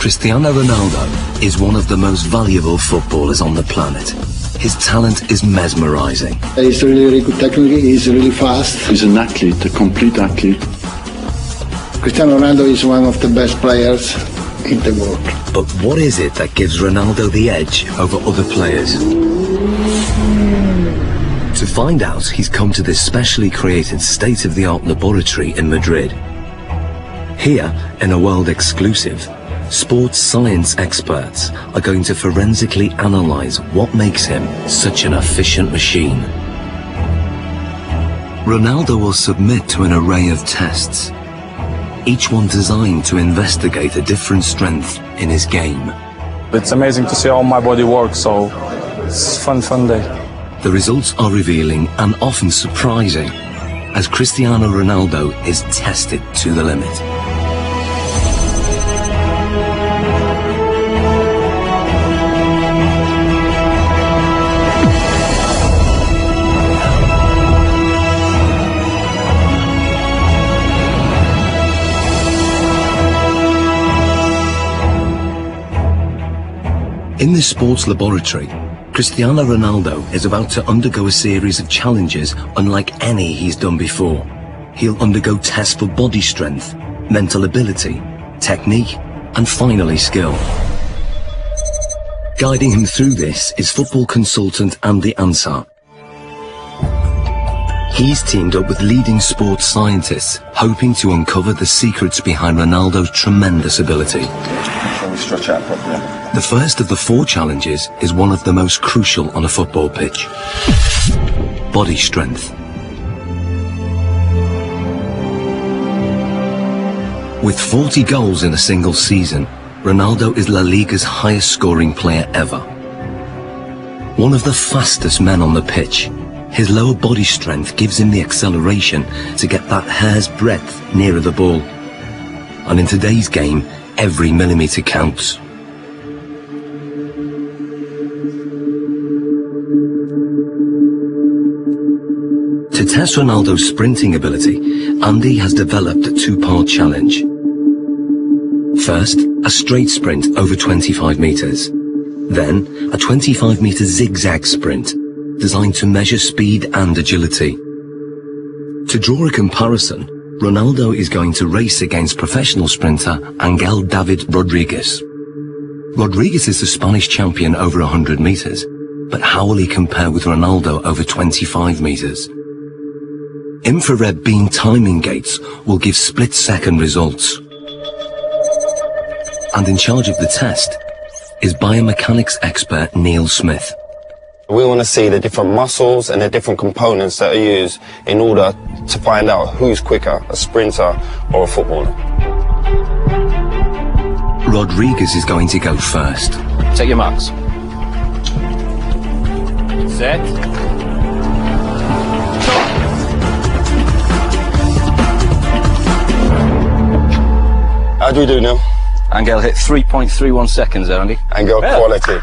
Cristiano Ronaldo is one of the most valuable footballers on the planet. His talent is mesmerizing. He's really good technically, he's really fast. He's an athlete, a complete athlete. Cristiano Ronaldo is one of the best players in the world. But what is it that gives Ronaldo the edge over other players? To find out, he's come to this specially created state-of-the-art laboratory in Madrid. Here, in a world exclusive, sports science experts are going to forensically analyze what makes him such an efficient machine. Ronaldo will submit to an array of tests, each one designed to investigate a different strength in his game. It's amazing to see how my body works, so it's a fun day. The results are revealing and often surprising as Cristiano Ronaldo is tested to the limit. In this sports laboratory, Cristiano Ronaldo is about to undergo a series of challenges unlike any he's done before. He'll undergo tests for body strength, mental ability, technique, and finally skill. Guiding him through this is football consultant Andy Ansar. He's teamed up with leading sports scientists, hoping to uncover the secrets behind Ronaldo's tremendous ability. Shall we stretch out properly? The first of the 4 challenges is one of the most crucial on a football pitch. Body strength. With 40 goals in a single season, Ronaldo is La Liga's highest scoring player ever. One of the fastest men on the pitch, his lower body strength gives him the acceleration to get that hair's breadth nearer the ball. And in today's game, every millimetre counts. To test Ronaldo's sprinting ability, Andy has developed a 2-part challenge. First, a straight sprint over 25 metres. Then, a 25-metre zigzag sprint, designed to measure speed and agility. To draw a comparison, Ronaldo is going to race against professional sprinter Angel David Rodriguez. Rodriguez is the Spanish champion over 100 metres, but how will he compare with Ronaldo over 25 metres? Infrared beam timing gates will give split-second results. And in charge of the test is biomechanics expert Neil Smith. We want to see the different muscles and the different components that are used in order to find out who's quicker, a sprinter or a footballer. Rodriguez is going to go first. Take your marks. Set. How do we do, Neil? Angel hit 3.31 seconds there, Andy. Angel quality.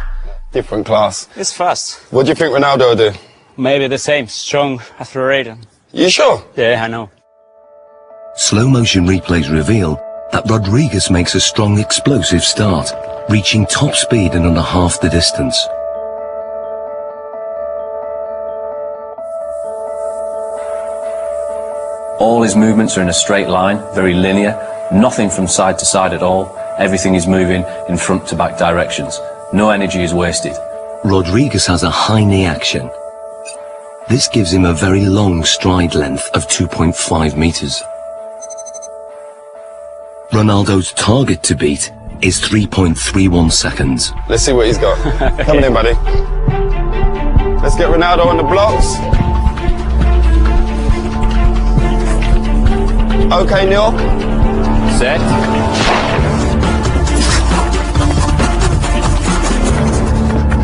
Different class. It's fast. What do you think Ronaldo will do? Maybe the same. Strong, accelerated. You sure? Yeah, I know. Slow motion replays reveal that Rodriguez makes a strong explosive start, reaching top speed in under half the distance. All his movements are in a straight line, very linear, nothing from side to side at all. Everything is moving in front to back directions. No energy is wasted. Rodriguez has a high knee action. This gives him a very long stride length of 2.5 metres. Ronaldo's target to beat is 3.31 seconds. Let's see what he's got. Come on in, buddy. Let's get Ronaldo on the blocks. Okay, Neil. Set.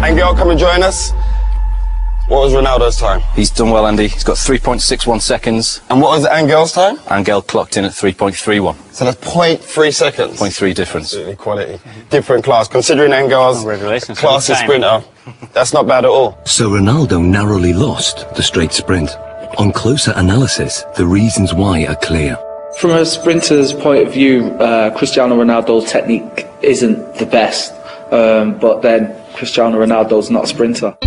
Angel, come and join us. What was Ronaldo's time? He's done well, Andy. He's got 3.61 seconds. And what was Angel's time? Angel clocked in at 3.31. So that's 0.3 seconds. 0.3 difference. Absolutely quality. Different class. Considering Angel's class of sprinter, that's not bad at all. So Ronaldo narrowly lost the straight sprint. On closer analysis, the reasons why are clear. From a sprinter's point of view, Cristiano Ronaldo's technique isn't the best, but then Cristiano Ronaldo's not a sprinter.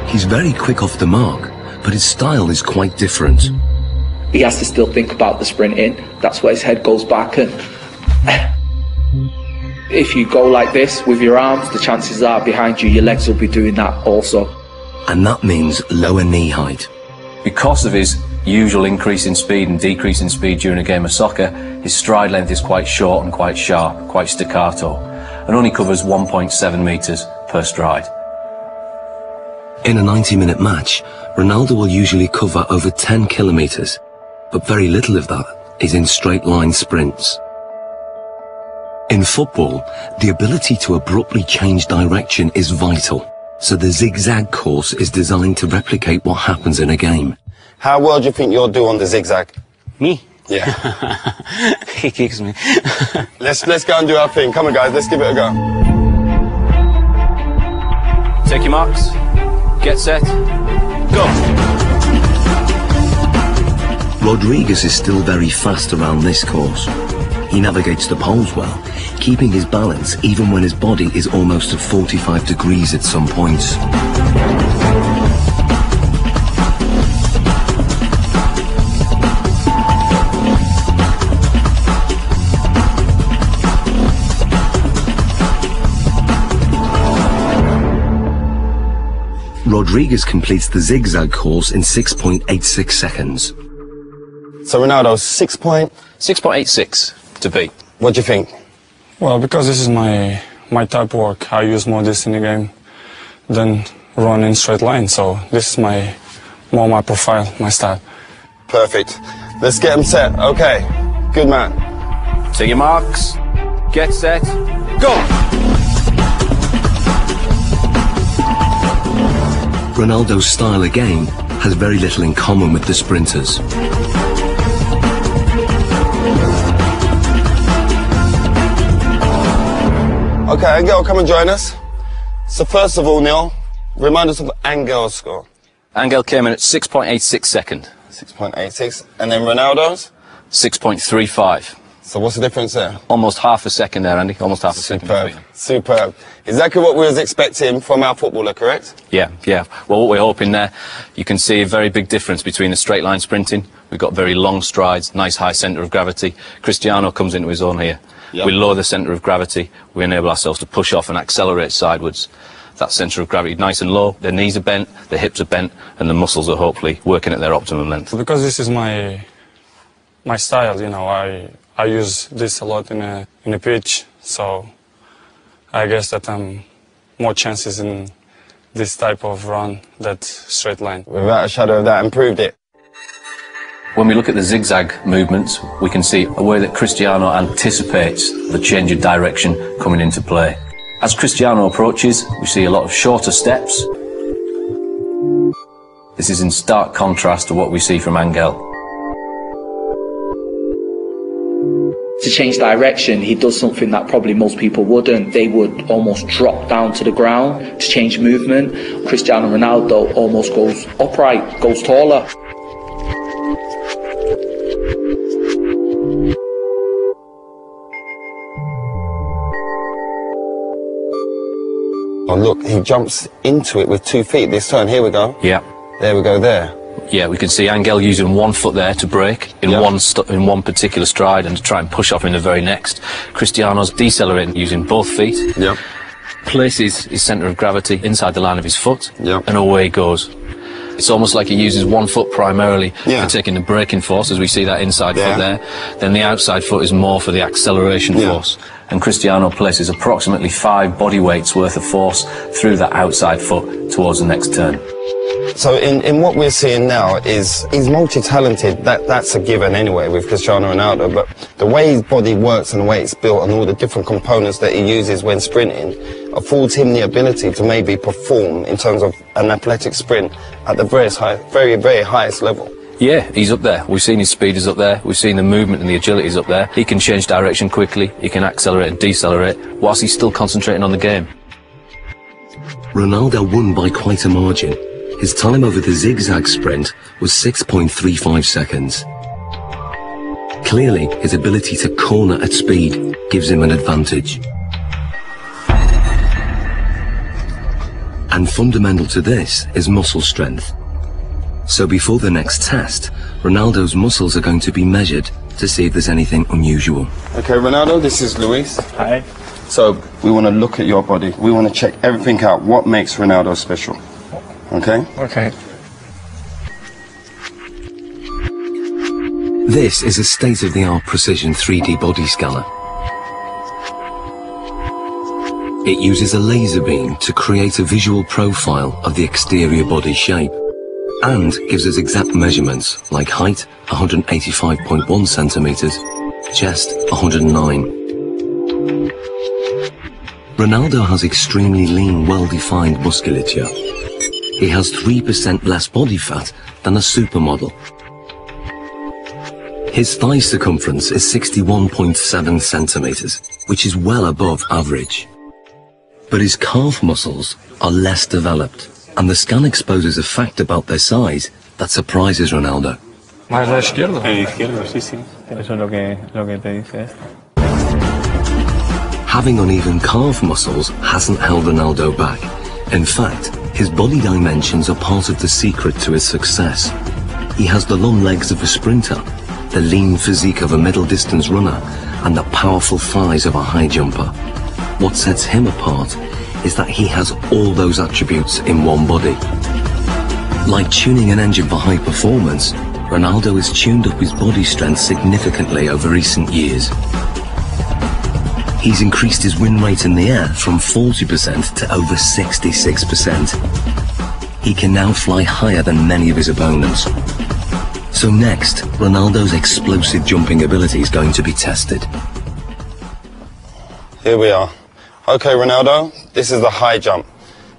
He's very quick off the mark, but his style is quite different. He has to still think about the sprinting. That's where his head goes back, and if you go like this with your arms, the chances are behind you, your legs will be doing that also. And that means lower knee height. Because of his usual increase in speed and decrease in speed during a game of soccer, his stride length is quite short and quite sharp, quite staccato, and only covers 1.7 metres per stride. In a 90-minute match, Ronaldo will usually cover over 10 kilometres, but very little of that is in straight-line sprints. In football, the ability to abruptly change direction is vital, so the zigzag course is designed to replicate what happens in a game. How well do you think you'll do on the zigzag? Me? Yeah. He kicks me. Let's go and do our thing. Come on, guys, let's give it a go. Take your marks. Get set. Go. Rodriguez is still very fast around this course. He navigates the poles well, keeping his balance even when his body is almost at 45 degrees at some points. Rodriguez completes the zigzag course in 6.86 seconds. So Ronaldo, 6.86 to beat. What do you think? Well, because this is my type of work, I use more this in the game than run in straight line. So this is more my profile, my style. Perfect. Let's get him set. Okay. Good man. Take your marks. Get set. Go. Ronaldo's style again has very little in common with the sprinters. Okay, Angel, come and join us. So first of all, Neil, remind us of Angel's score. Angel came in at 6.86 second. 6.86. And then Ronaldo's? 6.35. So what's the difference there? Almost half a second there, Andy. Almost half a second. Superb. Superb. Exactly what we was expecting from our footballer, correct? Yeah. Well, what we're hoping there, you can see a very big difference between the straight line sprinting. We've got very long strides, nice high centre of gravity. Cristiano comes into his own here. Yep. We lower the centre of gravity. We enable ourselves to push off and accelerate sidewards. That centre of gravity nice and low. Their knees are bent, their hips are bent, and the muscles are hopefully working at their optimum length. Because this is my style, you know, I use this a lot in a pitch, so I guess that I'm more chances in this type of run than straight line. Without a shadow of that, improved it. When we look at the zigzag movements, we can see a way that Cristiano anticipates the change of direction coming into play. As Cristiano approaches, we see a lot of shorter steps. This is in stark contrast to what we see from Angel. To change direction, he does something that probably most people wouldn't. They would almost drop down to the ground to change movement. Cristiano Ronaldo almost goes upright, goes taller. Oh, look, he jumps into it with 2 feet this turn. Here we go. Yeah. There we go there. Yeah, we can see Angel using 1 foot there to break in one particular stride and to try and push off in the very next. Cristiano's decelerating using both feet. Yeah. Places his centre of gravity inside the line of his foot. Yeah. And away he goes. It's almost like he uses 1 foot primarily for taking the braking force, as we see that inside foot there. Then the outside foot is more for the acceleration force. And Cristiano places approximately 5 body weights worth of force through that outside foot towards the next turn. So in what we're seeing now is he's multi-talented. That's a given anyway with Cristiano Ronaldo, but the way his body works and the way it's built and all the different components that he uses when sprinting affords him the ability to maybe perform in terms of an athletic sprint at the very highest level. Yeah, he's up there. We've seen his speed is up there. We've seen the movement and the agility is up there. He can change direction quickly. He can accelerate and decelerate whilst he's still concentrating on the game. Ronaldo won by quite a margin. His time over the zigzag sprint was 6.35 seconds. Clearly, his ability to corner at speed gives him an advantage. And fundamental to this is muscle strength. So before the next test, Ronaldo's muscles are going to be measured to see if there's anything unusual. Okay, Ronaldo, this is Luis. Hi. So we want to look at your body. We want to check everything out. What makes Ronaldo special? Okay? Okay. This is a state-of-the-art precision 3D body scanner. It uses a laser beam to create a visual profile of the exterior body shape and gives us exact measurements like height 185.1 centimeters, chest 109. Ronaldo has extremely lean, well-defined musculature. He has 3% less body fat than a supermodel. His thigh circumference is 61.7 centimeters, which is well above average. But his calf muscles are less developed, and the scan exposes a fact about their size that surprises Ronaldo. ¿Más la izquierda? El izquierdo, sí, sí. Eso es lo que te dice esto. Having uneven calf muscles hasn't held Ronaldo back. In fact, his body dimensions are part of the secret to his success. He has the long legs of a sprinter, the lean physique of a middle-distance runner, and the powerful thighs of a high jumper. What sets him apart is that he has all those attributes in one body. Like tuning an engine for high performance, Ronaldo has tuned up his body strength significantly over recent years. He's increased his win rate in the air from 40% to over 66%. He can now fly higher than many of his opponents. So next, Ronaldo's explosive jumping ability is going to be tested. Here we are. Okay, Ronaldo, this is the high jump.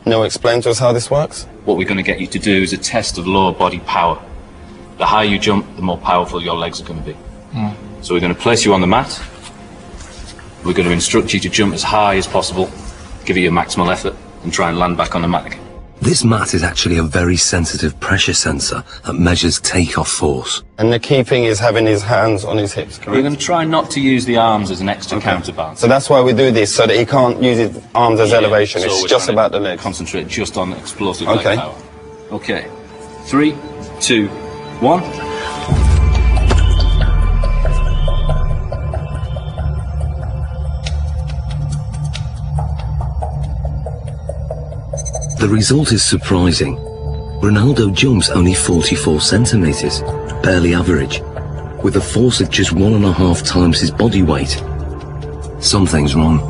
Now explain to us how this works. What we're going to get you to do is a test of lower body power. The higher you jump, the more powerful your legs are going to be. So we're going to place you on the mat. We're going to instruct you to jump as high as possible, give you your maximal effort, and try and land back on the mat again. This mat is actually a very sensitive pressure sensor that measures takeoff force. And the key thing is having his hands on his hips, correct? We're going to try not to use the arms as an extra counterbalance. So that's why we do this, so that he can't use his arms as elevation. So It's we're just trying about to the legs. Concentrate just on explosive Okay. leg power. Okay. 3, 2, 1. The result is surprising. Ronaldo jumps only 44 centimeters, barely average, with a force of just 1.5 times his body weight. Something's wrong.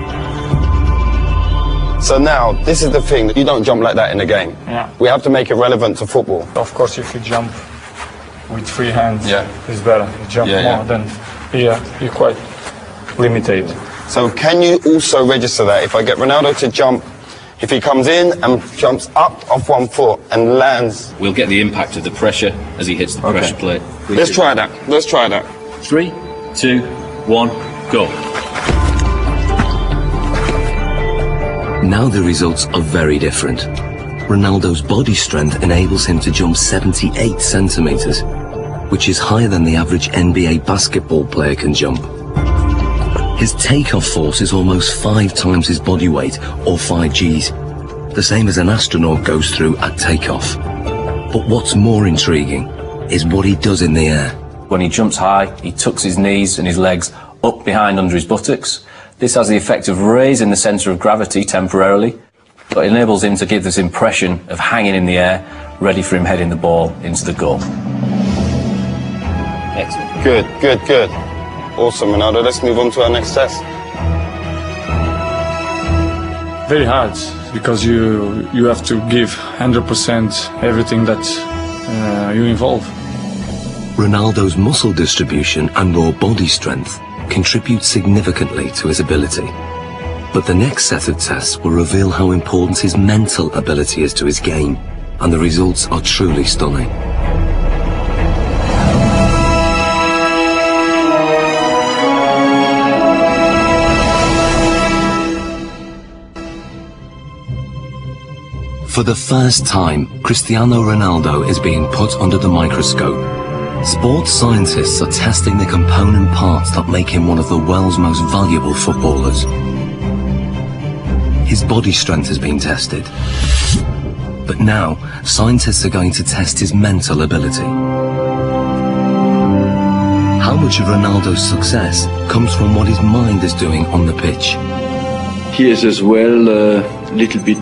So now, this is the thing, you don't jump like that in the game. Yeah. We have to make it relevant to football. Of course, if you jump with free hands, Yeah. it's better. You jump more than here, you're quite limited. So can you also register that? If I get Ronaldo to jump, if he comes in and jumps up off one foot and lands. We'll get the impact of the pressure as he hits the pressure plate. Let's try that. Let's try that. 3, 2, 1, go. Now the results are very different. Ronaldo's body strength enables him to jump 78 centimeters, which is higher than the average NBA basketball player can jump. His takeoff force is almost 5 times his body weight, or 5 Gs, the same as an astronaut goes through at takeoff. But what's more intriguing is what he does in the air. When he jumps high, he tucks his knees and his legs up behind under his buttocks. This has the effect of raising the centre of gravity temporarily, but enables him to give this impression of hanging in the air, ready for him heading the ball into the goal. Excellent. Good, good, good. Awesome, Ronaldo. Let's move on to our next test. Very hard, because you have to give 100% everything that you involve. Ronaldo's muscle distribution and raw body strength contribute significantly to his ability. But the next set of tests will reveal how important his mental ability is to his game, and the results are truly stunning. For the first time, Cristiano Ronaldo is being put under the microscope. Sports scientists are testing the component parts that make him one of the world's most valuable footballers. His body strength has been tested. But now, scientists are going to test his mental ability. How much of Ronaldo's success comes from what his mind is doing on the pitch? He is as well a little bit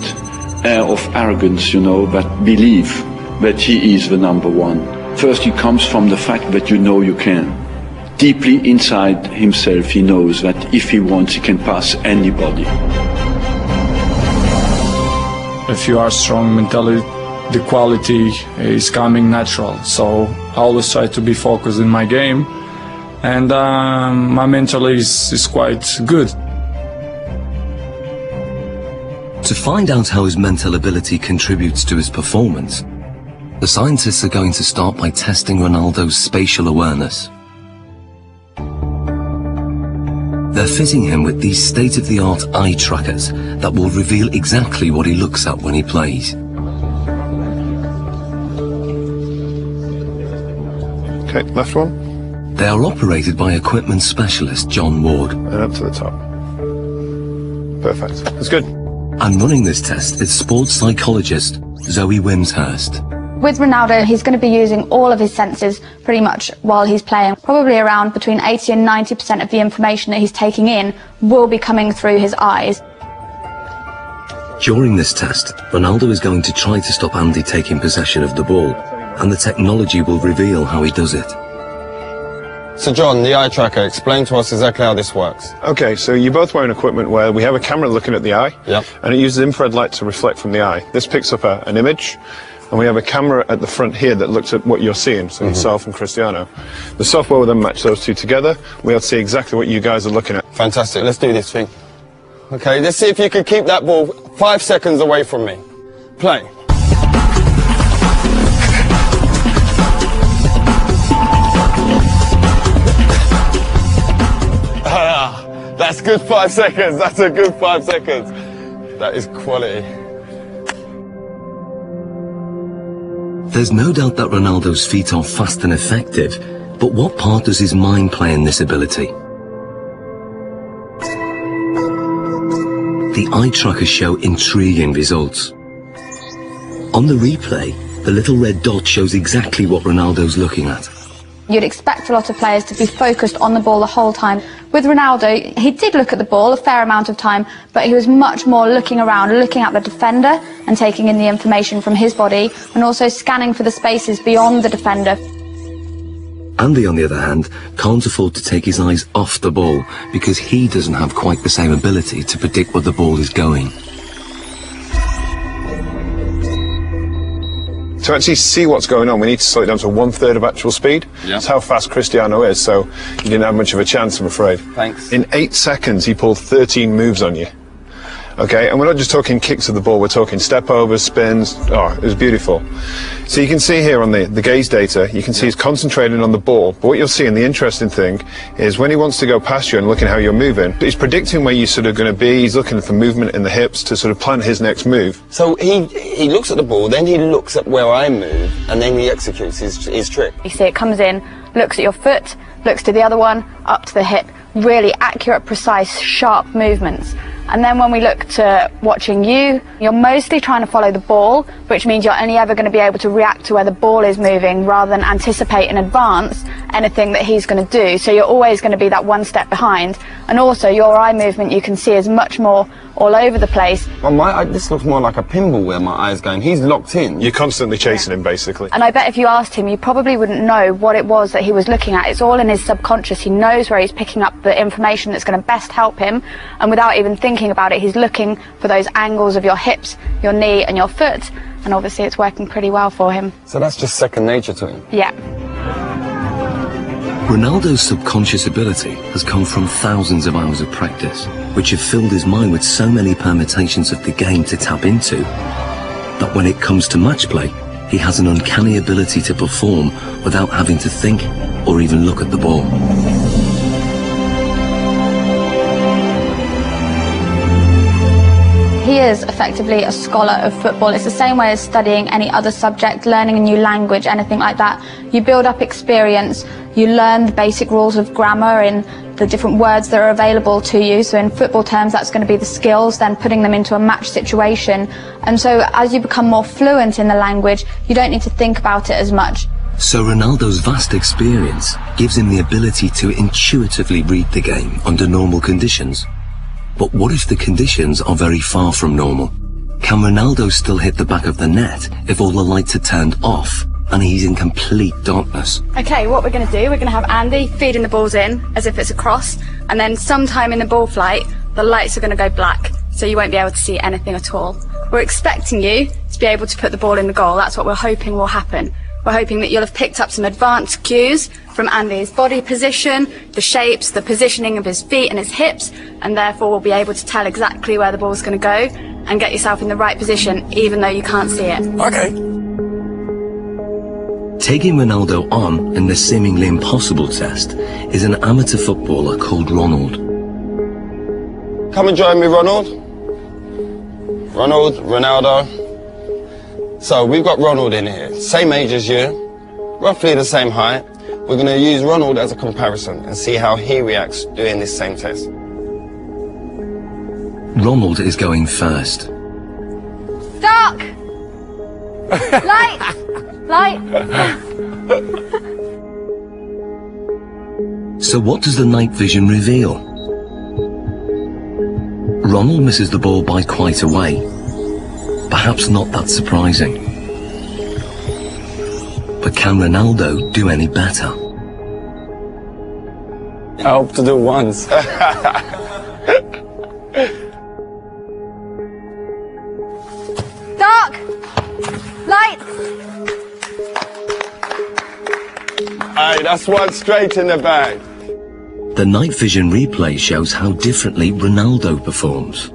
air of arrogance, you know, but believe that he is the number one. First, it comes from the fact that you know you can. Deeply inside himself, he knows that if he wants, he can pass anybody. If you are strong mentally, the quality is coming natural. So I always try to be focused in my game, and my mental is quite good. To find out how his mental ability contributes to his performance, the scientists are going to start by testing Ronaldo's spatial awareness. They're fitting him with these state-of-the-art eye trackers that will reveal exactly what he looks at when he plays. Okay, left one. They are operated by equipment specialist John Ward. And up to the top. Perfect. That's good. And running this test is sports psychologist Zoe Wimshurst. With Ronaldo, he's going to be using all of his senses pretty much while he's playing. Probably around between 80 and 90% of the information that he's taking in will be coming through his eyes. During this test, Ronaldo is going to try to stop Andy taking possession of the ball, and the technology will reveal how he does it. So John, the eye tracker, explain to us exactly how this works. Okay, so you're both wearing equipment where we have a camera looking at the eye, and it uses infrared light to reflect from the eye. This picks up an image, and we have a camera at the front here that looks at what you're seeing, so yourself and Cristiano. The software will then match those two together. We'll see exactly what you guys are looking at. Fantastic, let's do this thing. Okay, let's see if you can keep that ball 5 seconds away from me. Play. That's good 5 seconds, that's a good 5 seconds. That is quality. There's no doubt that Ronaldo's feet are fast and effective, but what part does his mind play in this ability? The eye trackers show intriguing results. On the replay, the little red dot shows exactly what Ronaldo's looking at. You'd expect a lot of players to be focused on the ball the whole time. With Ronaldo, he did look at the ball a fair amount of time, but he was much more looking around, looking at the defender and taking in the information from his body, and also scanning for the spaces beyond the defender. Andy, on the other hand, can't afford to take his eyes off the ball because he doesn't have quite the same ability to predict where the ball is going. To actually see what's going on, we need to slow it down to 1/3 of actual speed. That's how fast Cristiano is, so you didn't have much of a chance, I'm afraid. Thanks. In 8 seconds, he pulled 13 moves on you. Okay, and we're not just talking kicks of the ball, we're talking step overs, spins. Oh, it was beautiful. So you can see here on the gaze data, you can see he's concentrating on the ball, but what you'll see, and the interesting thing, is when he wants to go past you and looking how you're moving, he's predicting where you're sort of going to be, he's looking for movement in the hips to sort of plan his next move. So he looks at the ball, then he looks at where I move, and then he executes his trick. You see it comes in, looks at your foot, looks to the other one, up to the hip. Really accurate, precise, sharp movements. And then when we look to watching you, you're mostly trying to follow the ball, which means you're only ever going to be able to react to where the ball is moving rather than anticipate in advance anything that he's going to do. So you're always going to be that one step behind. And also your eye movement you can see is much more all over the place. Well, this looks more like a pinball where my eye's going. He's locked in. You're constantly chasing him, basically. And I bet if you asked him, you probably wouldn't know what it was that he was looking at. It's all in his subconscious. He knows where he's picking up the information that's going to best help him. And without even thinking about it, he's looking for those angles of your hips, your knee and your foot. And obviously it's working pretty well for him. So that's just second nature to him? Yeah. Ronaldo's subconscious ability has come from thousands of hours of practice, which have filled his mind with so many permutations of the game to tap into, that when it comes to match play, he has an uncanny ability to perform without having to think or even look at the ball. He he is effectively a scholar of football. It's the same way as studying any other subject, learning a new language, anything like that. You build up experience, you learn the basic rules of grammar in the different words that are available to you. So in football terms, that's going to be the skills, then putting them into a match situation. And so as you become more fluent in the language, you don't need to think about it as much. So Ronaldo's vast experience gives him the ability to intuitively read the game under normal conditions. But what if the conditions are very far from normal? Can Ronaldo still hit the back of the net if all the lights are turned off and he's in complete darkness? Okay, what we're going to do, we're going to have Andy feeding the balls in as if it's a cross, and then sometime in the ball flight, the lights are going to go black, so you won't be able to see anything at all. We're expecting you to be able to put the ball in the goal. That's what we're hoping will happen. We're hoping that you'll have picked up some advanced cues from Andy's body position, the shapes, the positioning of his feet and his hips, and therefore will be able to tell exactly where the ball's going to go and get yourself in the right position, even though you can't see it. Okay. Taking Ronaldo on in this seemingly impossible test is an amateur footballer called Ronald. Come and join me, Ronald. Ronaldo. So we've got Ronald in here, same age as you, roughly the same height. We're going to use Ronald as a comparison and see how he reacts doing this same test. Ronald is going first. Dark! Light! Light! So what does the night vision reveal? Ronald misses the ball by quite a way. Perhaps not that surprising. But can Ronaldo do any better? I hope to do once. Dark! Light! Hey, that's one straight in the bag. The night vision replay shows how differently Ronaldo performs.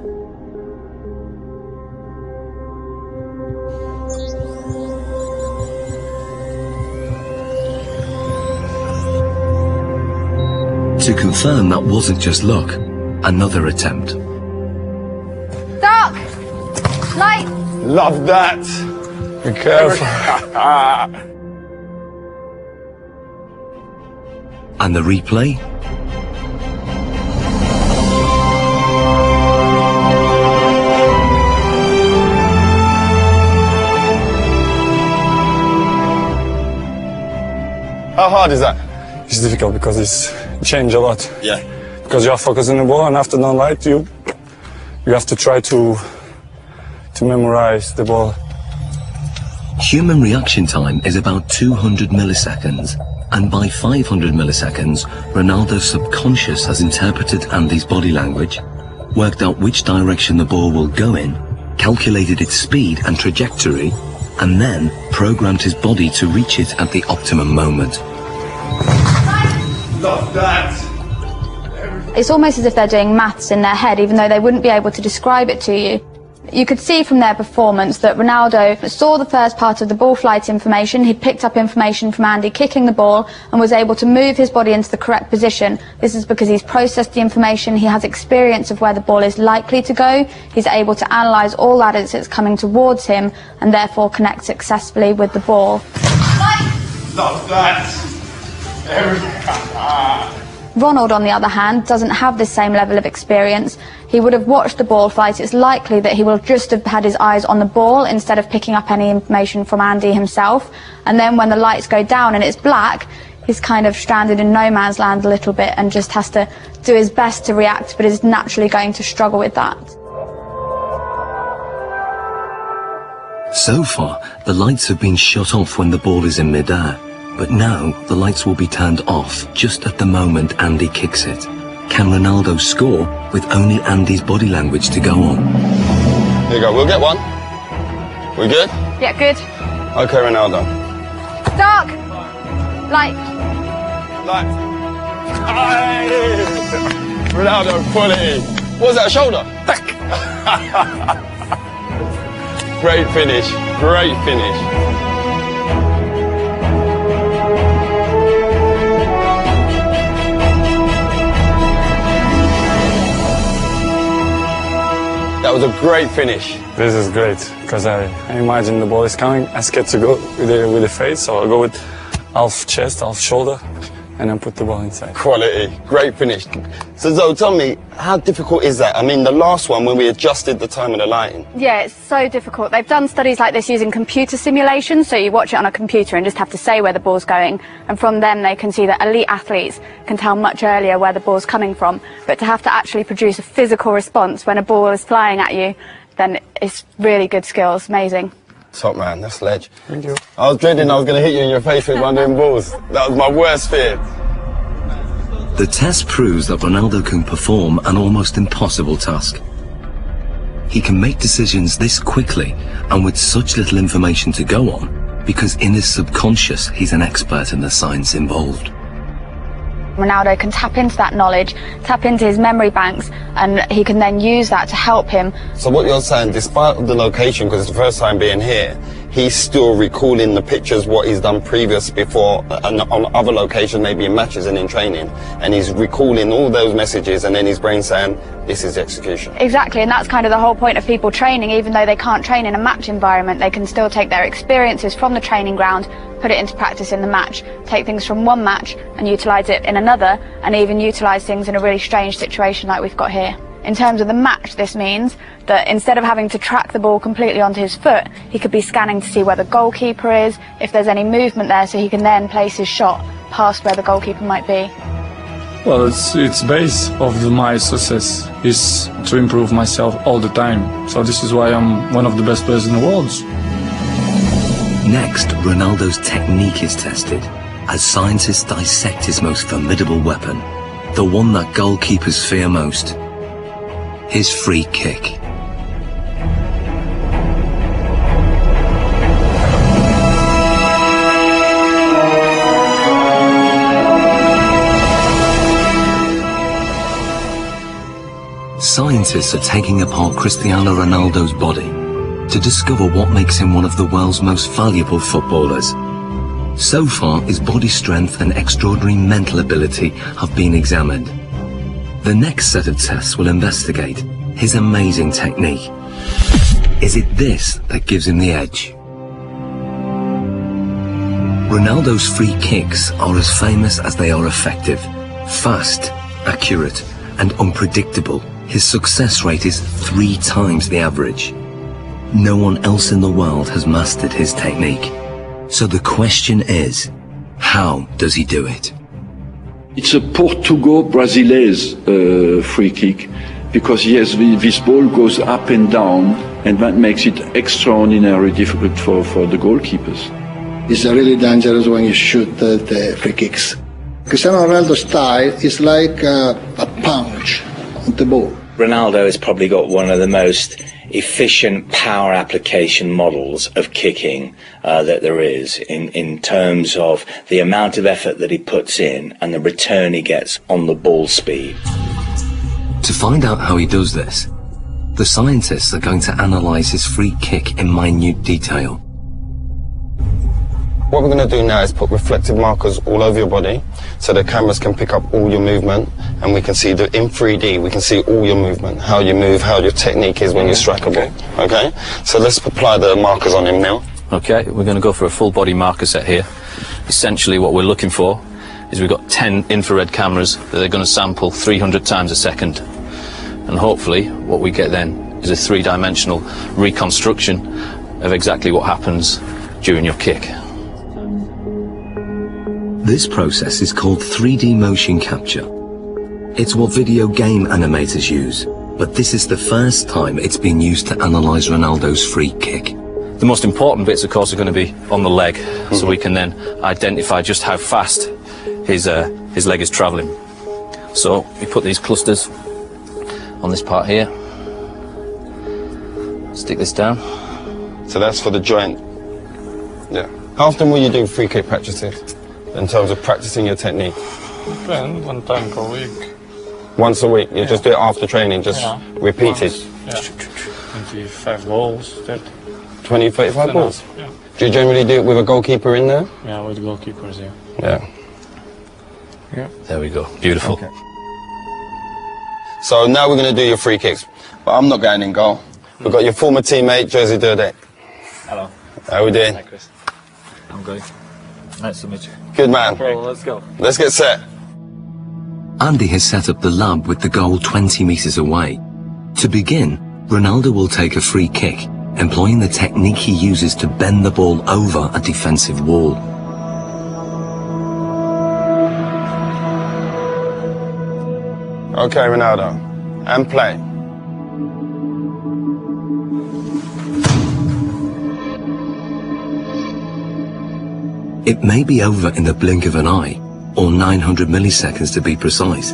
To confirm that wasn't just luck, another attempt. Dark! Light! Love that. Be careful. And the replay? How hard is that? It's difficult because it's changed a lot. Yeah. Because you are focusing on the ball, and after the light, you have to try to memorize the ball. Human reaction time is about 200 milliseconds, and by 500 milliseconds, Ronaldo's subconscious has interpreted Andy's body language, worked out which direction the ball will go in, calculated its speed and trajectory, and then programmed his body to reach it at the optimum moment. Love that. It's almost as if they're doing maths in their head, even though they wouldn't be able to describe it to you. You could see from their performance that Ronaldo saw the first part of the ball flight information. He'd picked up information from Andy kicking the ball and was able to move his body into the correct position. This is because he's processed the information, he has experience of where the ball is likely to go, he's able to analyse all that as it's coming towards him and therefore connect successfully with the ball. Love that. Ronald, on the other hand, doesn't have this same level of experience. He would have watched the ball flight. It's likely that he will just have had his eyes on the ball instead of picking up any information from Andy himself. And then when the lights go down and it's black, he's kind of stranded in no man's land a little bit and just has to do his best to react, but is naturally going to struggle with that. So far, the lights have been shut off when the ball is in midair. But now, the lights will be turned off just at the moment Andy kicks it. Can Ronaldo score with only Andy's body language to go on? Here you go, we'll get one. We good? Yeah, good. Okay, Ronaldo. Dark! Light! Light. Aye. Ronaldo, pull it in. What was that, a shoulder? Great finish, great finish. That was a great finish. This is great, because I imagine the ball is coming. I'm scared to go with the face, so I'll go with half chest, half shoulder, and then put the ball inside. Quality. Great finish. So Zoe, tell me, how difficult is that? I mean, the last one, when we adjusted the time of the lighting. Yeah, it's so difficult. They've done studies like this using computer simulations, so you watch it on a computer and just have to say where the ball's going, and from them they can see that elite athletes can tell much earlier where the ball's coming from. But to have to actually produce a physical response when a ball is flying at you, then it's really good skills. Amazing. Top man, that's ledge. Thank you. I was dreading I was going to hit you in your face with one of them balls. That was my worst fear. The test proves that Ronaldo can perform an almost impossible task. He can make decisions this quickly and with such little information to go on, because in his subconscious he's an expert in the science involved. Ronaldo can tap into that knowledge, tap into his memory banks, and he can then use that to help him. So what you're saying, despite the location, because it's the first time being here, he's still recalling the pictures, what he's done previous before, and on other locations, maybe in matches and in training, and he's recalling all those messages, and then his brain saying, this is execution. Exactly, and that's kind of the whole point of people training. Even though they can't train in a match environment, they can still take their experiences from the training ground, put it into practice in the match, take things from one match and utilise it in another, and even utilise things in a really strange situation like we've got here. In terms of the match, this means that instead of having to track the ball completely onto his foot, he could be scanning to see where the goalkeeper is, if there's any movement there, so he can then place his shot past where the goalkeeper might be. Well, it's base of my success is to improve myself all the time. So this is why I'm one of the best players in the world. Next, Ronaldo's technique is tested as scientists dissect his most formidable weapon, the one that goalkeepers fear most, his free kick. Scientists are taking apart Cristiano Ronaldo's body to discover what makes him one of the world's most valuable footballers. So far, his body strength and extraordinary mental ability have been examined. The next set of tests will investigate his amazing technique. Is it this that gives him the edge? Ronaldo's free kicks are as famous as they are effective. Fast, accurate, and unpredictable, his success rate is 3 times the average. No one else in the world has mastered his technique. So the question is, how does he do it? It's a Portugal-Brazilese free kick, because yes, this ball goes up and down, and that makes it extraordinarily difficult for the goalkeepers. It's really dangerous when you shoot the free kicks. Cristiano Ronaldo's style is like a punch on the ball. Ronaldo has probably got one of the most efficient power application models of kicking that there is in terms of the amount of effort that he puts in and the return he gets on the ball speed. To find out how he does this, the scientists are going to analyse his free kick in minute detail. What we're going to do now is put reflective markers all over your body so the cameras can pick up all your movement, and we can see that in 3D we can see all your movement, how you move, how your technique is when you strike a ball. Okay? So let's apply the markers on him now. Okay, we're going to go for a full body marker set here. Essentially what we're looking for is we've got 10 infrared cameras that are going to sample 300 times a second. And hopefully what we get then is a 3-dimensional reconstruction of exactly what happens during your kick. This process is called 3D motion capture. It's what video game animators use, but this is the first time it's been used to analyse Ronaldo's free kick. The most important bits, of course, are going to be on the leg, so we can then identify just how fast his leg is travelling. So we put these clusters on this part here, stick this down. So that's for the joint. Yeah. How often will you do free kick practices in terms of practicing your technique? Depends, 1 time per week. Once a week? You just do it after training, just repeat it? Yeah. 25 goals, 30. 20, 35 balls? Yeah. Do you generally do it with a goalkeeper in there? Yeah, with goalkeepers, yeah. Yeah. Yeah. There we go. Beautiful. Okay. So now we're going to do your free kicks. But I'm not going in goal. We've got your former teammate, Jersey Durdek. Hello. How we doing? Hi, Chris. I'm good. Nice to meet you. Good man. Well, let's go. Let's get set. Andy has set up the lab with the goal 20 metres away. To begin, Ronaldo will take a free kick, employing the technique he uses to bend the ball over a defensive wall. Okay, Ronaldo. And play. It may be over in the blink of an eye, or 900 milliseconds to be precise.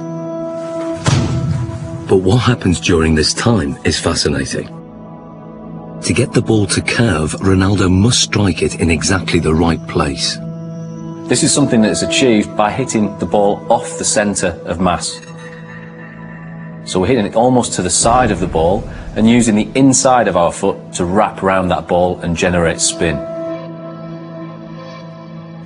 But what happens during this time is fascinating. To get the ball to curve, Ronaldo must strike it in exactly the right place. This is something that is achieved by hitting the ball off the centre of mass. So we're hitting it almost to the side of the ball and using the inside of our foot to wrap around that ball and generate spin.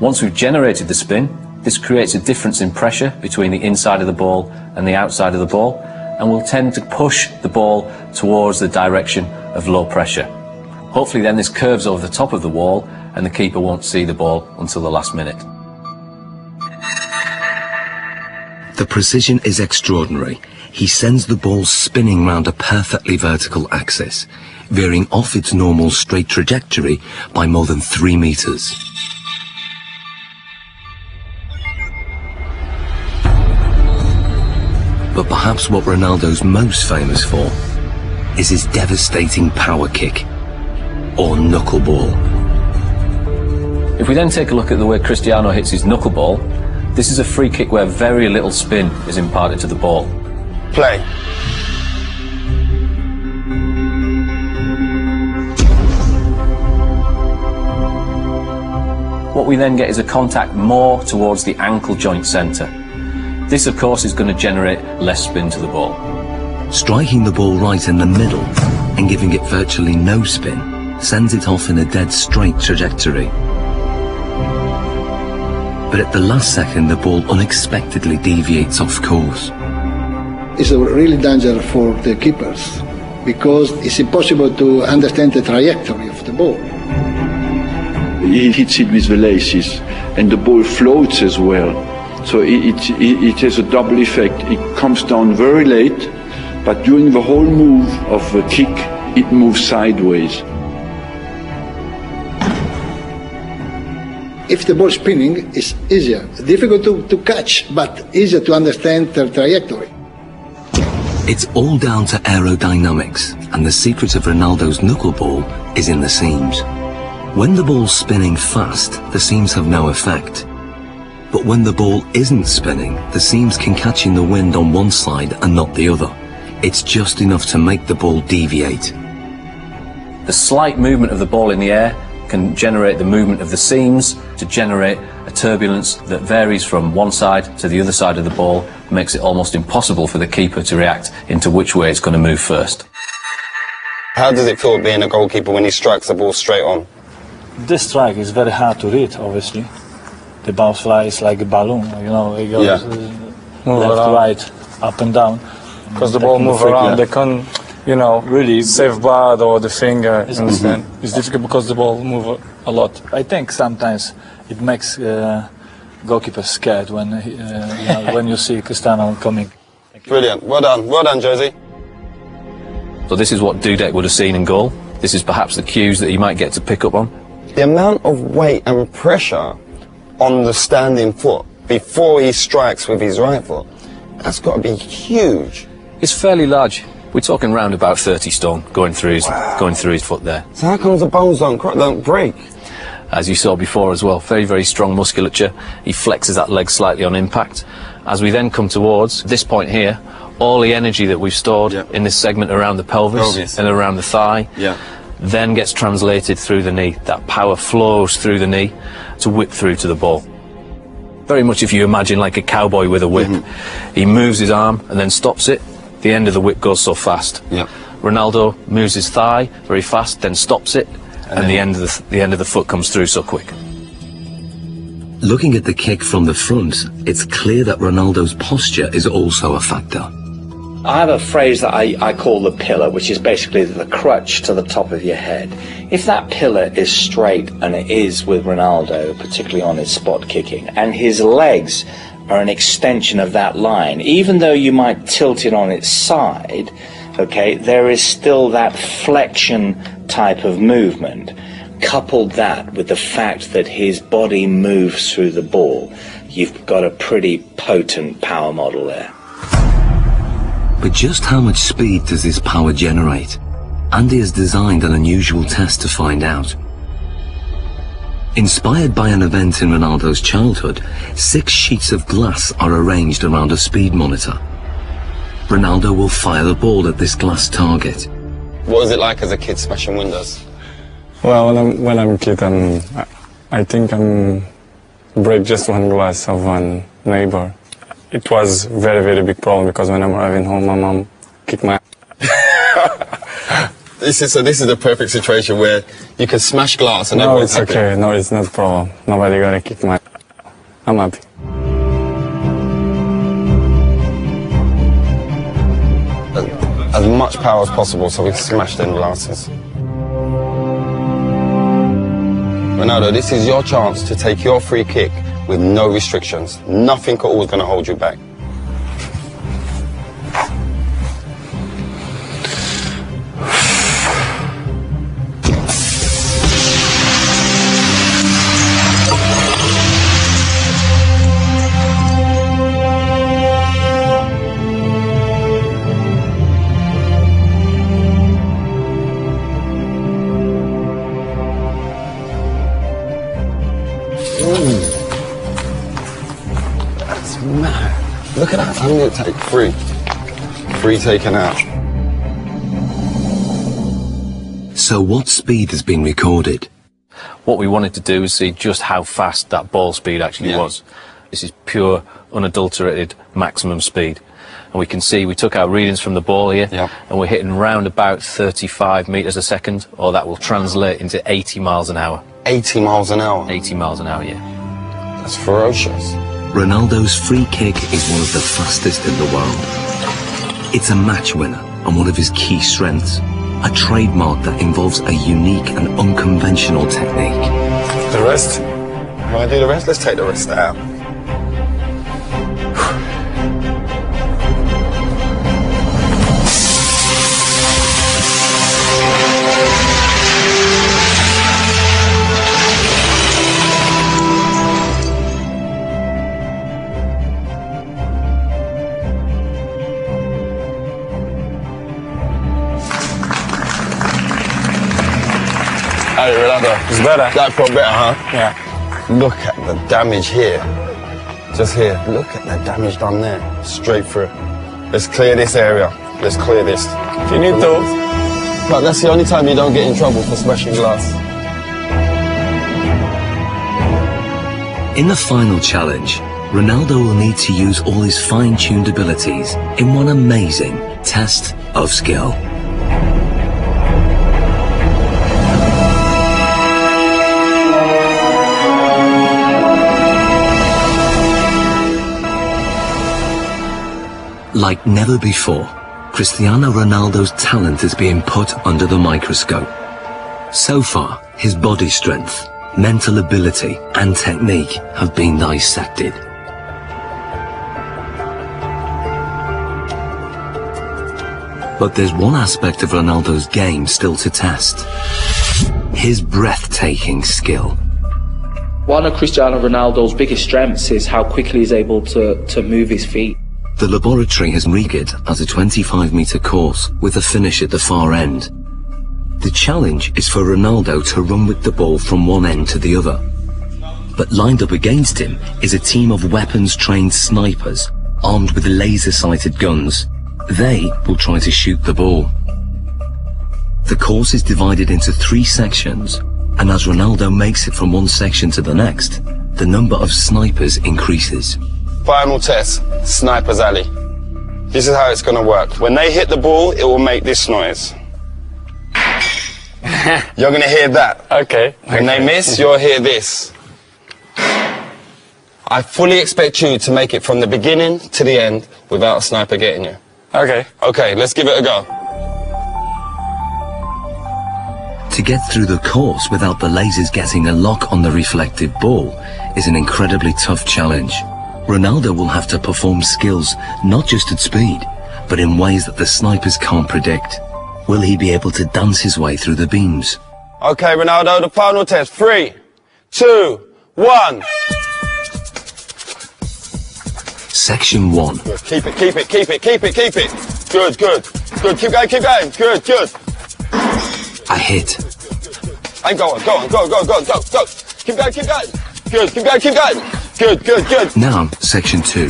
Once we've generated the spin, this creates a difference in pressure between the inside of the ball and the outside of the ball, and will tend to push the ball towards the direction of low pressure. Hopefully then this curves over the top of the wall and the keeper won't see the ball until the last minute. The precision is extraordinary. He sends the ball spinning round a perfectly vertical axis, veering off its normal straight trajectory by more than 3 meters. But perhaps what Ronaldo's most famous for is his devastating power kick, or knuckleball. If we then take a look at the way Cristiano hits his knuckleball, this is a free kick where very little spin is imparted to the ball. Play. What we then get is a contact more towards the ankle joint centre. This, of course, is going to generate less spin to the ball. Striking the ball right in the middle and giving it virtually no spin sends it off in a dead straight trajectory. But at the last second, the ball unexpectedly deviates off course. It's a really danger for the keepers because it's impossible to understand the trajectory of the ball. He hits it with the laces and the ball floats as well. So it has a double effect. It comes down very late, but during the whole move of the kick, it moves sideways. If the ball is spinning, it's easier. Difficult to catch, but easier to understand the trajectory. It's all down to aerodynamics, and the secret of Ronaldo's knuckleball is in the seams. When the ball's spinning fast, the seams have no effect. But when the ball isn't spinning, the seams can catch in the wind on one side and not the other. It's just enough to make the ball deviate. The slight movement of the ball in the air can generate the movement of the seams to generate a turbulence that varies from one side to the other side of the ball, makes it almost impossible for the keeper to react into which way it's going to move first. How does it feel being a goalkeeper when he strikes the ball straight on? This strike is very hard to read, obviously. The ball flies like a balloon, you know, it goes left, right, up and down. Because the ball moves around, they can't, you know, really save bad or the finger, understand? It's difficult because the ball moves a lot. I think sometimes it makes goalkeepers scared when, you know, when you see Cristiano coming. Brilliant, well done Jersey. So this is what Dudek would have seen in goal. This is perhaps the cues that he might get to pick up on. The amount of weight and pressure on the standing foot before he strikes with his right foot, that's got to be huge. It's fairly large. We're talking round about 30 stone going through his foot there. So how comes the bones don't break? As you saw before as well, very, very strong musculature. He flexes that leg slightly on impact. As we then come towards this point here, all the energy that we've stored in this segment around the pelvis and around the thigh then gets translated through the knee. That power flows through the knee to whip through to the ball. Very much if you imagine like a cowboy with a whip. He moves his arm and then stops it. The end of the whip goes so fast. Ronaldo moves his thigh very fast, then stops it, and the end of the foot comes through so quick. Looking at the kick from the front, it's clear that Ronaldo's posture is also a factor. I have a phrase that I call the pillar, which is basically the crutch to the top of your head. If that pillar is straight, and it is with Ronaldo, particularly on his spot kicking, and his legs are an extension of that line, even though you might tilt it on its side, okay, there is still that flexion type of movement. Couple that with the fact that his body moves through the ball, you've got a pretty potent power model there. But just how much speed does this power generate? Andy has designed an unusual test to find out. Inspired by an event in Ronaldo's childhood, 6 sheets of glass are arranged around a speed monitor. Ronaldo will fire the ball at this glass target. What was it like as a kid smashing windows? Well, when I'm a kid, I think I'm break just one glass of one neighbor. It was very, very big problem because when I'm arriving home, my mom kicked my This is a perfect situation where you can smash glass and no, everyone's it's okay. No, it's not a problem. Nobody gonna kick my I'm happy. As much power as possible so we can smash them glasses. Ronaldo, this is your chance to take your free kick with no restrictions. Nothing at all is going to hold you back. That's mad. Look at that. I'm going to take 3. 3 taken out. So what speed has been recorded? What we wanted to do is see just how fast that ball speed actually was. This is pure, unadulterated maximum speed. And we can see we took our readings from the ball here, and we're hitting round about 35 metres a second, or that will translate into 80 miles an hour. 80 miles an hour? 80 miles an hour, yeah. That's ferocious. Ronaldo's free kick is one of the fastest in the world. It's a match winner and one of his key strengths, a trademark that involves a unique and unconventional technique. The rest? Want to do the rest? Let's take the rest out. Hey, Ronaldo. It's better. That felt better, huh? Yeah. Look at the damage here. Just here. Look at the damage done there. Straight through. Let's clear this area. Let's clear this. Finito. But that's the only time you don't get in trouble for smashing glass. In the final challenge, Ronaldo will need to use all his fine-tuned abilities in one amazing test of skill. Like never before, Cristiano Ronaldo's talent is being put under the microscope. So far, his body strength, mental ability and technique have been dissected. But there's one aspect of Ronaldo's game still to test: his breathtaking skill. One of Cristiano Ronaldo's biggest strengths is how quickly he's able to move his feet. The laboratory has rigged as a 25-metre course with a finish at the far end. The challenge is for Ronaldo to run with the ball from one end to the other. But lined up against him is a team of weapons-trained snipers armed with laser-sighted guns. They will try to shoot the ball. The course is divided into 3 sections, and as Ronaldo makes it from one section to the next, the number of snipers increases. Final test, Sniper's Alley. This is how it's going to work. When they hit the ball, it will make this noise. You're going to hear that. Okay. When they miss, you'll hear this. I fully expect you to make it from the beginning to the end without a sniper getting you. Okay. Okay, let's give it a go. To get through the course without the lasers getting a lock on the reflective ball is an incredibly tough challenge. Ronaldo will have to perform skills not just at speed, but in ways that the snipers can't predict. Will he be able to dance his way through the beams? Okay, Ronaldo, the final test. 3, 2, 1. Section 1. Good. Keep it, keep it, keep it, keep it, keep it. Good, good, good. Keep going, keep going. Good, good. A hit. And go on, go on, go, go, go, go, go. Keep going, keep going. Good, keep going, keep going. Good, good, good. Now, section 2.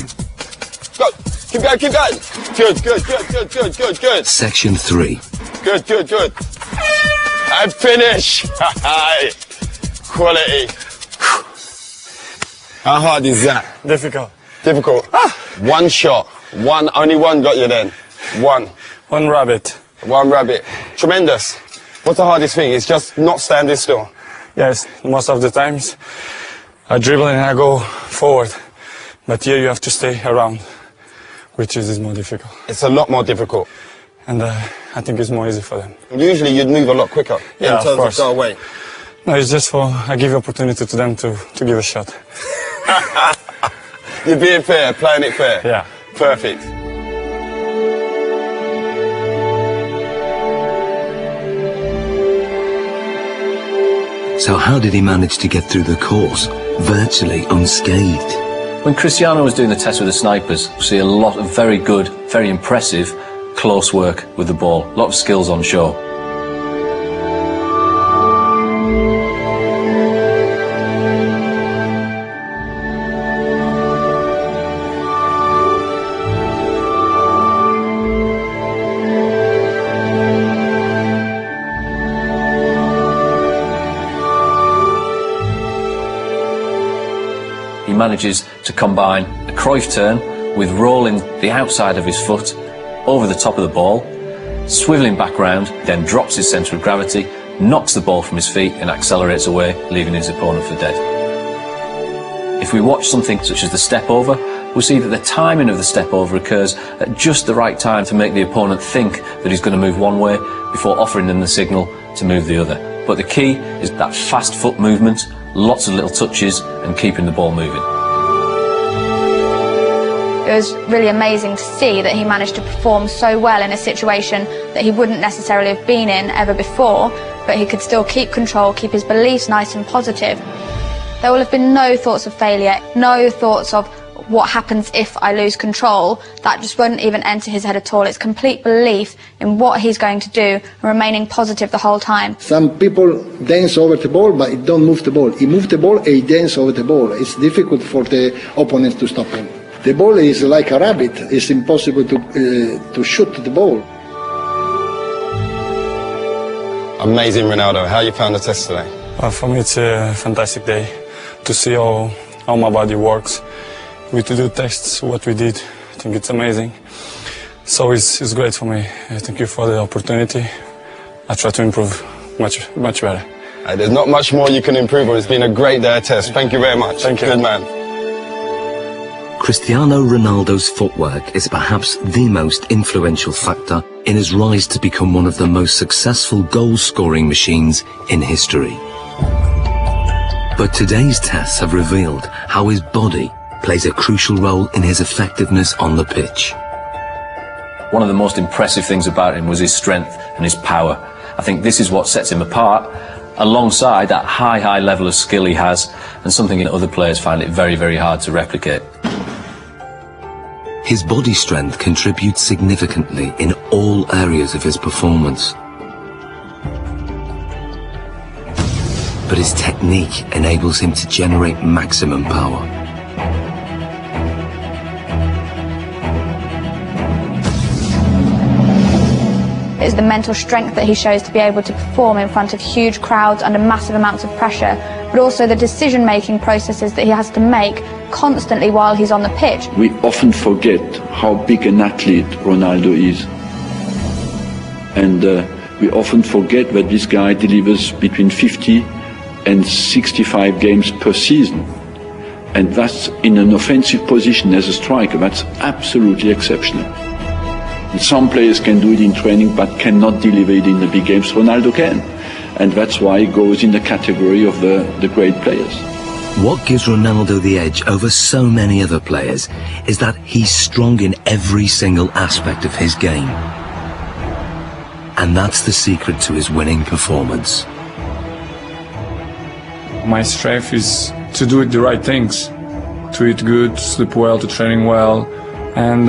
Go. Keep going, keep going. Good, good, good, good, good, good, good. Section 3. Good, good, good. And finish. Quality. How hard is that? Difficult. Difficult. One shot. Only one got you then. One. One rabbit. One rabbit. Tremendous. What's the hardest thing? It's just not standing still. Yes, most of the times I dribble and I go forward. But here you have to stay around, which is more difficult. It's a lot more difficult. And I think it's more easy for them. Usually you'd move a lot quicker Yeah, in terms of go away. No, it's just I give opportunity to them to give a shot. You're being fair, playing it fair. Yeah. Perfect. So how did he manage to get through the course, virtually unscathed? When Cristiano was doing the test with the snipers, we see a lot of very good, very impressive, close work with the ball. A lot of skills on show. He manages to combine a Cruyff turn with rolling the outside of his foot over the top of the ball, swivelling back round, then drops his centre of gravity, knocks the ball from his feet and accelerates away, leaving his opponent for dead. If we watch something such as the step over, we'll see that the timing of the step over occurs at just the right time to make the opponent think that he's going to move one way before offering them the signal to move the other. But the key is that fast foot movement, lots of little touches and keeping the ball moving. It was really amazing to see that he managed to perform so well in a situation that he wouldn't necessarily have been in ever before, but he could still keep control, keep his beliefs nice and positive. There will have been no thoughts of failure, no thoughts of what happens if I lose control. That just wouldn't even enter his head at all. It's complete belief in what he's going to do and remaining positive the whole time. Some people dance over the ball, but he don't move the ball. He moves the ball and he dance over the ball. It's difficult for the opponent to stop him. The ball is like a rabbit. It's impossible to shoot the ball. Amazing, Ronaldo. How you found the test today? For me, it's a fantastic day to see how my body works. We to do tests, what we did. I think it's amazing. So it's great for me. Thank you for the opportunity. I try to improve much better. There's not much more you can improve on. It's been a great day of test. Thank you very much. Thank you. Good man. Cristiano Ronaldo's footwork is perhaps the most influential factor in his rise to become one of the most successful goal-scoring machines in history. But today's tests have revealed how his body plays a crucial role in his effectiveness on the pitch. One of the most impressive things about him was his strength and his power. I think this is what sets him apart, alongside that high level of skill he has, and something that other players find it very, very hard to replicate. His body strength contributes significantly in all areas of his performance. But his technique enables him to generate maximum power. It's the mental strength that he shows to be able to perform in front of huge crowds under massive amounts of pressure, but also the decision-making processes that he has to make constantly while he's on the pitch. We often forget how big an athlete Ronaldo is. And we often forget that this guy delivers between 50 and 65 games per season. And that's in an offensive position as a striker. That's absolutely exceptional. Some players can do it in training but cannot deliver it in the big games. Ronaldo can. And that's why he goes in the category of the great players. What gives Ronaldo the edge over so many other players is that he's strong in every single aspect of his game. And that's the secret to his winning performance. My strength is to do the right things, to eat good, to sleep well, to training well, and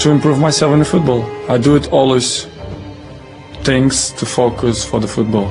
to improve myself in the football. I do it always things to focus for the football.